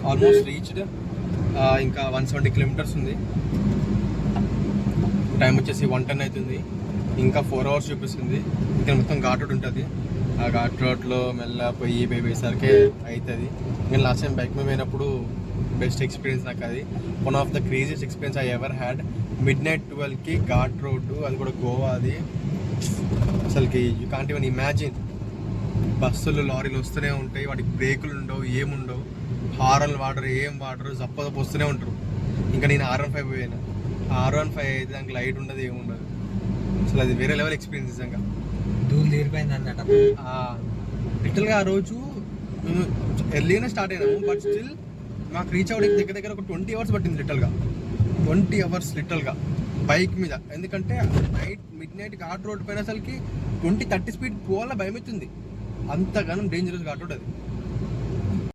Almost reached. ఇంకా 170 kilometres ఉంది. Time వచ్చేసి 1:10 అవుతుంది. ఇంకా 4 hours చూపిస్తుంది. ఇంకా మొత్తం ఘాట్ రోడ్ ఉంటుంది. ఆ ఘాట్ రోడ్లో మెల్ల పోయేసరికి అవుతుంది. ఇంకా లాస్ట్ టైం బైక్ మీద పోయినప్పుడు బెస్ట్ ఎక్స్పీరియన్స్ నాకు అది. One of the craziest experience I ever had. midnight 12కి ఘాట్ రోడ్డు, అది కూడా గోవా. అది అసలుకి యూ కాంట్ ఈవెన్ ఇమాజిన్. బస్సులు లారీలు వస్తూనే ఉంటాయి, వాటికి బ్రేకులు ఉండవు, ఏముండవు, హారన్లు వాడరు, ఏం వాడరు, జప్పదప్పు వస్తూనే ఉంటారు. ఇంకా నేను R15 పోయాను. R15 అయితే దానికి లైట్ ఉండదు, ఏముండదు. అసలు అది వేరే లెవెల్ ఎక్స్పీరియన్స్ నిజంగా. దూరం తీరిపోయింది అన్నట్టు. లిటల్గా ఆ రోజు మేము ఎర్లీగానే స్టార్ట్ అయినాము, బట్ స్టిల్ మాకు రీచ్ అవ్వడానికి దగ్గర ఒక 20 hours పట్టింది. 20 hours లిటల్గా బైక్ మీద. ఎందుకంటే midnight ఘాట్ రోడ్ పైన అసలుకి 20-30 స్పీడ్ పోవాలా భయం అవుతుంది. అంతగానం డేంజరస్ ఘాట్ రోడ్ అది.